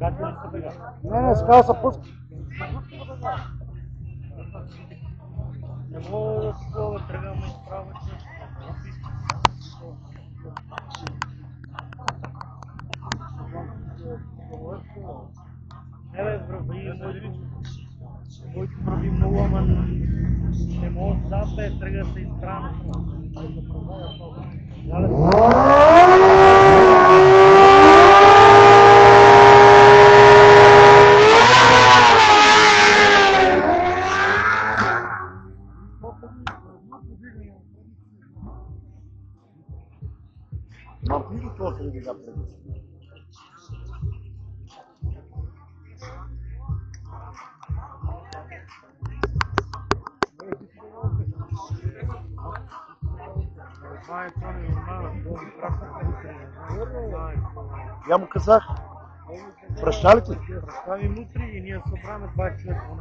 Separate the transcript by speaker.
Speaker 1: Не, сега се пуска.
Speaker 2: Не мога да такова тръгваме изправо, че... Не бе, враби, моето враби много, ама не мога да запе, тръгва да се изправя.
Speaker 1: Мартини това се види напред. Я му казах, прощали ти?
Speaker 2: Прощави мутри и ние събраме 20 човека.